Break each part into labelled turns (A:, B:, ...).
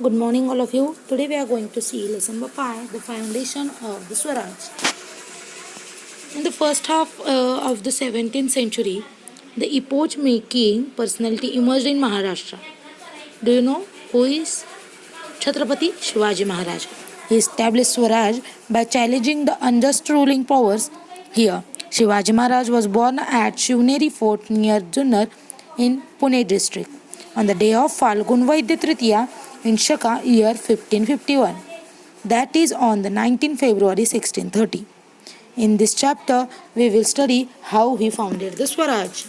A: Good morning, all of you. Today we are going to see lesson number 5, the foundation of the Swaraj. In the first half of the 17th century, the epoch-making personality emerged in Maharashtra. Do you know who is Chhatrapati Shivaji Maharaj? He established Swaraj by challenging the unjust ruling powers here. Shivaji Maharaj was born at Shivneri Fort near Junnar in Pune district on the day of Falgun Vaidya Tritiya in Shaka year 1551. That is on the 19th February 1630. In this chapter, we will study how he founded the Swaraj.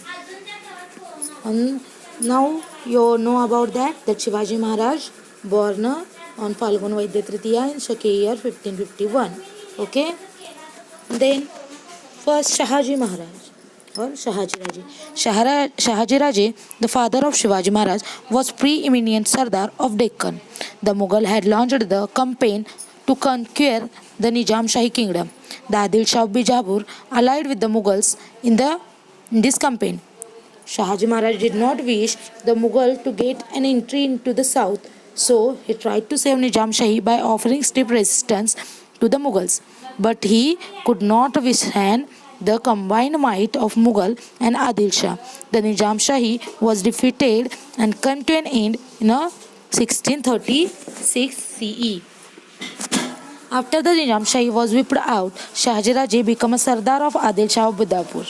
A: And now you know about that Shivaji Maharaj born on Falgun Vaidya Tritiya in Shaki year 1551. Okay? Then first Shahaji Maharaj or Shahaji Raje. Shahaji Raje, the father of Shivaji Maharaj, was preeminent Sardar of Deccan. The Mughal had launched the campaign to conquer the Nizam Shahi kingdom. The Adil Shah of Bijapur allied with the Mughals in this campaign. Shahaji Maharaj did not wish the Mughal to get an entry into the south, so he tried to save Nizam Shahi by offering stiff resistance to the Mughals. But he could not withstand the combined might of Mughal and Adil Shah. The Nizam Shahi was defeated and came to an end in 1636 CE. After the Nizam Shahi was whipped out, Shahaji Raje became a Sardar of Adil Shah of Bidapur.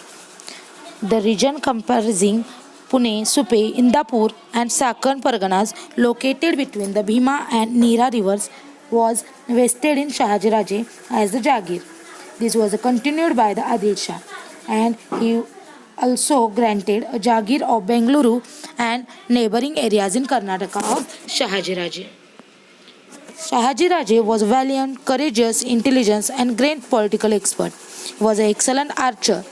A: The region comprising Pune, Supe, Indapur and Sakkan Parganas located between the Bhima and Neera rivers was vested in Shahaji Raje as the Jagir. This was continued by the Adil Shah and he also granted a Jagir of Bengaluru and neighboring areas in Karnataka of Shahaji Raje. Shahaji Raje was valiant, courageous, intelligent and great political expert. He was an excellent archer.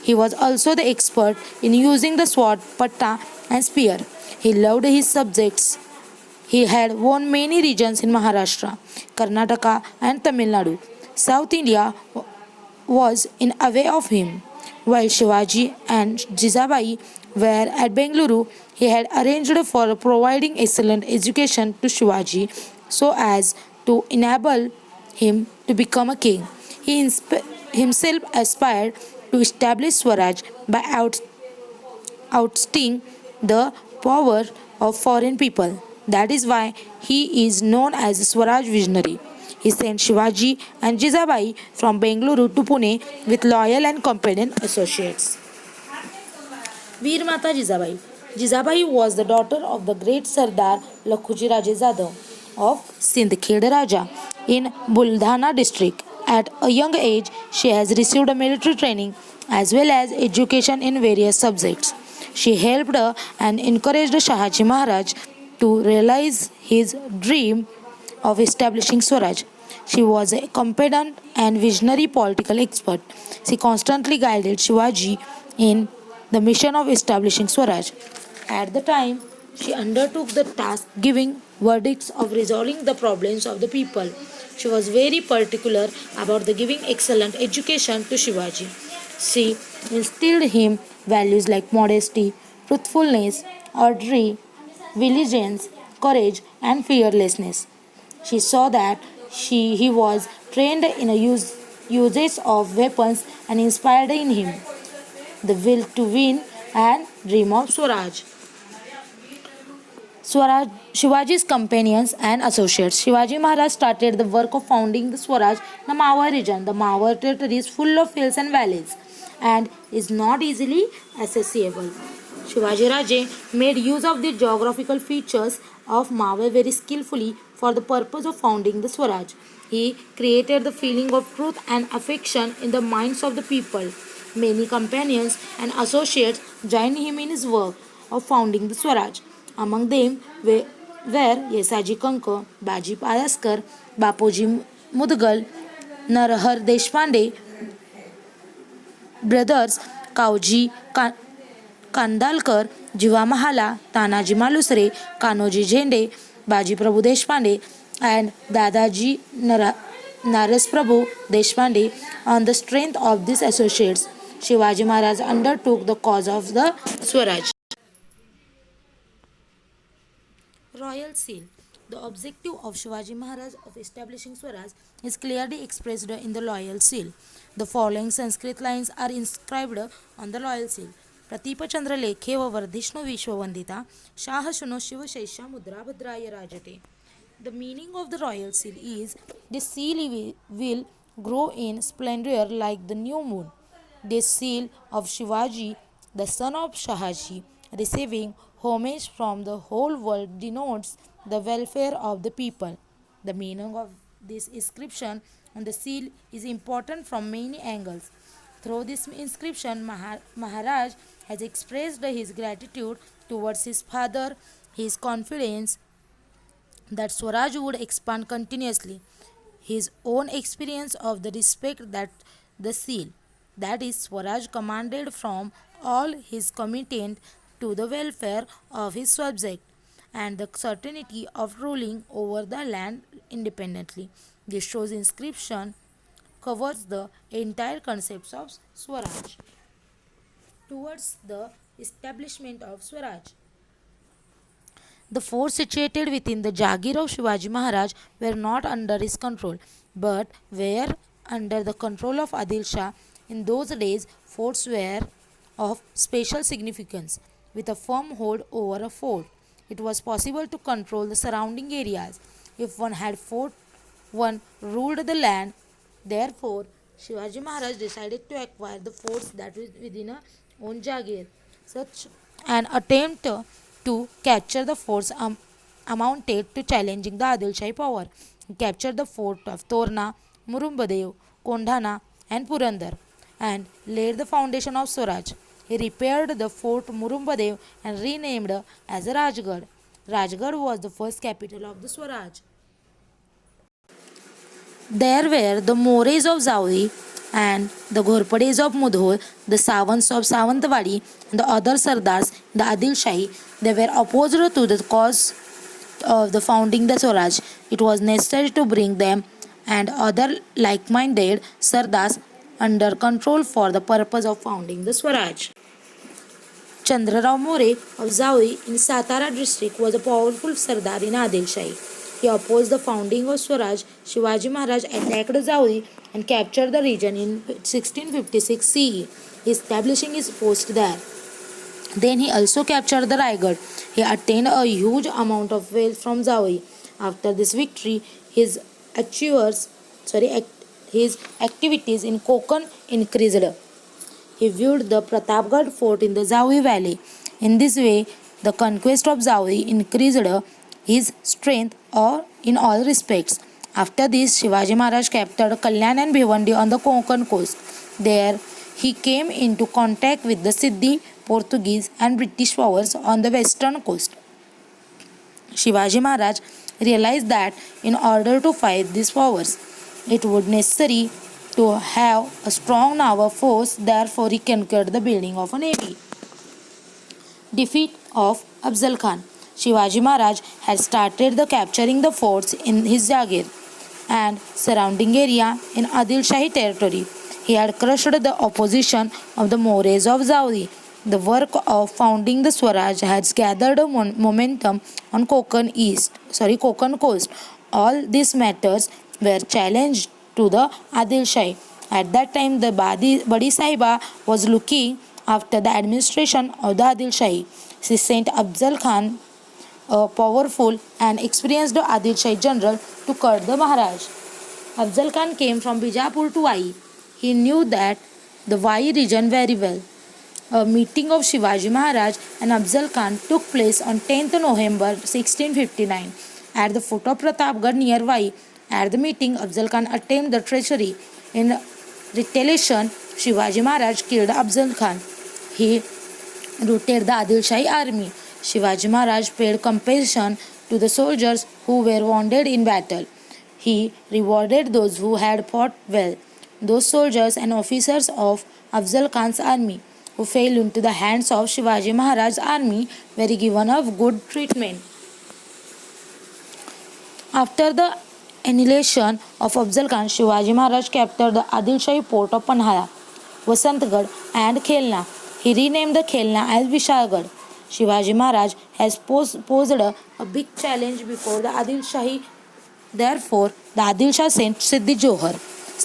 A: He was also the expert in using the sword, patta and spear. He loved his subjects. He had won many regions in Maharashtra, Karnataka and Tamil Nadu. South India was in awe of him. While Shivaji and Jizabai were at Bengaluru, he had arranged for providing excellent education to Shivaji so as to enable him to become a king. He himself aspired to establish Swaraj by ousting the power of foreign people. That is why he is known as a Swaraj visionary. He sent Shivaji and Jizabai from Bengaluru to Pune with loyal and competent associates. Veer Mata Jizabai. Jizabai was the daughter of the great Sardar Lakhuji Raje Jadhav of Sindhkhed Raja in Buldhana district. At a young age, she has received a military training as well as education in various subjects. She helped and encouraged Shahaji Maharaj to realize his dream of establishing Swaraj. She was a competent and visionary political expert. She constantly guided Shivaji in the mission of establishing Swaraj. At the time, she undertook the task giving verdicts of resolving the problems of the people. She was very particular about the giving excellent education to Shivaji. She instilled him values like modesty, truthfulness, orderly, vigilance, courage, and fearlessness. She saw that he was trained in a uses of weapons and inspired in him the will to win and dream of Swaraj. Shivaji's companions and associates. Shivaji Maharaj started the work of founding the Swaraj in the Mawar region. The Mawar territory is full of hills and valleys and is not easily accessible. Shivaji Raje made use of the geographical features of Mawar very skillfully for the purpose of founding the Swaraj. He created the feeling of truth and affection in the minds of the people. Many companions and associates joined him in his work of founding the Swaraj. Among them were Yesaji Kanka, Baji Payaskar, Bapuji Mudgal, Narahar Deshpande, brothers Kauji Kandalkar, Jiva Mahala, Tanaji Malusre, Kanoji Jende, Baji Prabhu Deshpande, and Dadaji Naras Prabhu Deshpande. On the strength of these associates, Shivaji Maharaj undertook the cause of the Swaraj. Royal Seal. The objective of Shivaji Maharaj of establishing Swaraj is clearly expressed in the loyal seal. The following Sanskrit lines are inscribed on the loyal seal. प्रतीपचंद्र लेखे व वर्धिष्णु विश्ववंदिता शाह शुनो शिवशैषा मुद्रा भद्राय राजते. The meaning of the royal seal is this seal will grow in splendor like the new moon. This seal of Shivaji, the son of Shahaji, receiving homage from the whole world denotes the welfare of the people. The meaning of this inscription on the seal is important from many angles. Through this inscription, Maharaj has expressed his gratitude towards his father, his confidence that Swaraj would expand continuously, his own experience of the respect that the seal, that is, Swaraj commanded from all his commitment to the welfare of his subject, and the certainty of ruling over the land independently. This shows inscription covers the entire concepts of Swaraj. Towards the establishment of Swaraj, the forts situated within the Jagir of Shivaji Maharaj were not under his control, but were under the control of Adil Shah. In those days, forts were of special significance. With a firm hold over a fort, it was possible to control the surrounding areas. If one had fort, one ruled the land. Therefore, Shivaji Maharaj decided to acquire the forts that were within a own Jagir. Such an attempt to capture the forts amounted to challenging the Adilshahi power. He captured the fort of Torna, Murumbadev, Kondhana, and Purandar and laid the foundation of Swaraj. He repaired the fort Murumbadev and renamed as Rajgarh. Rajgarh was the first capital of the Swaraj. There were the Mores of Zauri and the Ghorpades of Mudhol, the Savants of Savantwadi, and the other Sardars in the Adil Shahi. They were opposed to the cause of the founding the Swaraj. It was necessary to bring them and other like-minded Sardars under control for the purpose of founding the Swaraj. Chandrarao More of Zauri in Satara district was a powerful Sardar in Adil Shahi. He opposed the founding of Swaraj. Shivaji Maharaj attacked Zauri and captured the region in 1656 CE, establishing his post there. Then he also captured the Raigad. He attained a huge amount of wealth from Zauri. After this victory, his activities in Konkan increased. He viewed the Pratapgarh fort in the Zauri valley. In this way, the conquest of Zauri increased his strength in all respects. After this, Shivaji Maharaj captured Kalyan and Bhivandi on the Konkan coast. There, he came into contact with the Siddhi, Portuguese and British powers on the western coast. Shivaji Maharaj realized that in order to fight these powers, it would necessary to have a strong naval force. Therefore, he conquered the building of a navy. Defeat of Afzal Khan. Shivaji Maharaj had started the capturing the forts in his Jagir and surrounding area in Adil Shahi territory. He had crushed the opposition of the Mores of Zauri. The work of founding the Swaraj has gathered a momentum on Konkan coast. All these matters were challenged to the Adil Shahi. At that time, the Badi Sahiba was looking after the administration of the Adil Shahi. She sent Afzal Khan, a powerful and experienced Adil Shahi general, to cut the Maharaj. Afzal Khan came from Bijapur to Vai. He knew that the Vai region very well. A meeting of Shivaji Maharaj and Afzal Khan took place on 10th November 1659 at the foot of Pratapgarh near Vai. At the meeting, Afzal Khan attacked the treasury. In retaliation, Shivaji Maharaj killed Afzal Khan. He routed the Adil Shahi army. Shivaji Maharaj paid compensation to the soldiers who were wounded in battle. He rewarded those who had fought well. Those soldiers and officers of Afzal Khan's army who fell into the hands of Shivaji Maharaj's army were given a good treatment. After the annihilation of Afzal Khan, Shivaji Maharaj captured the Adil Shahi port of Panhala, Vasantgarh and Khelna. He renamed the Khelna as Vishalgarh. Shivaji Maharaj has posed a big challenge before the Adil Shahi. Therefore, the Adil Shah sent Siddhi Johar,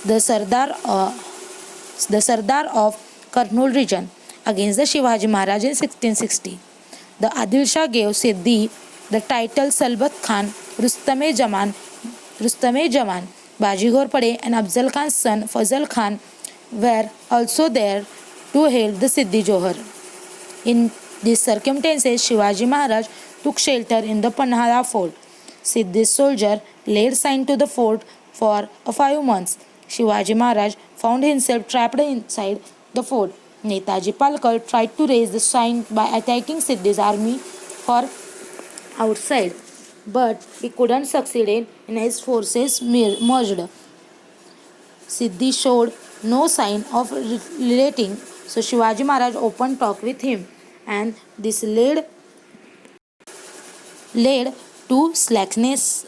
A: the Sardar, uh, the Sardar of Kurnool region, against the Shivaji Maharaj in 1660. The Adil Shah gave Siddhi the title Salbat Khan, Rustame Jaman, Baji Pade, and Afzal Khan's son Fazal Khan were also there to hail the Siddhi Johar. In these circumstances, Shivaji Maharaj took shelter in the Panhala fort. Siddhi's soldier laid siege to the fort for 5 months. Shivaji Maharaj found himself trapped inside the fort. Netaji Palkar tried to raise the siege by attacking Siddhi's army for outside, but he couldn't succeed in his forces merged. Siddhi showed no sign of relating, so Shivaji Maharaj opened talk with him, and this led to slackness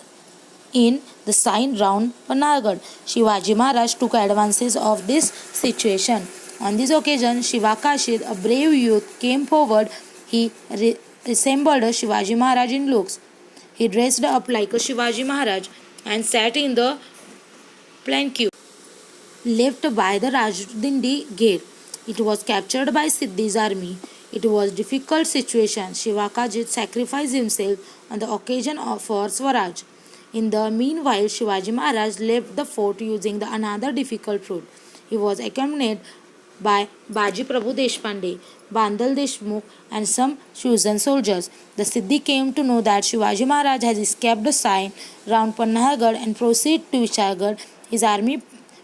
A: in the sign round Panagarh. Shivaji Maharaj took advantage of this situation. On this occasion, Shiva Kashid, a brave youth, came forward. He resembled Shivaji Maharaj in looks. He dressed up like a Shivaji Maharaj and sat in the planquette left by the Rajdindi gate. It was captured by Siddhi's army. It was a difficult situation. Shivakajit sacrificed himself on the occasion for Swaraj. In the meanwhile, Shivaji Maharaj left the fort using the another difficult route. He was accompanied by Baji Prabhu Deshpande, Bandal Deshmukh, and some chosen soldiers. The Siddhi came to know that Shivaji Maharaj has escaped the sign round Panagarh and proceeded to Vishagarh. His army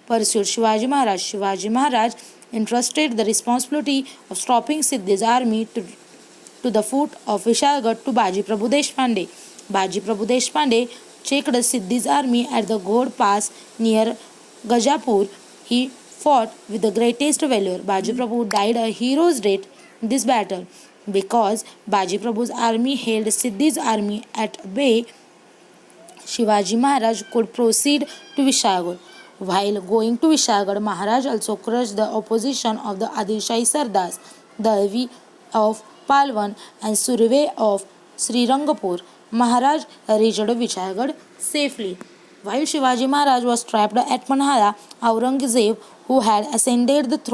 A: pursued Shivaji Maharaj. Shivaji Maharaj entrusted the responsibility of stopping Siddhi's army to the foot of Vishagarh to Baji Prabhu Deshpande. Baji Prabhu Deshpande checked Siddhi's army at the Ghodh Pass near Gajapur. He fought with the greatest valor. Baji Prabhu died a hero's death in this battle. Because Baji Prabhu's army held Siddhi's army at bay, Shivaji Maharaj could proceed to Vishagarh. While going to Vishagarh, Maharaj also crushed the opposition of the Adilshahi Sardars, the Dalvi of Palwan and Surve of Srirangapur. Maharaj reached Vishagarh safely. While Shivaji Maharaj was trapped at Panhala, Aurangzeb, who had ascended the throne,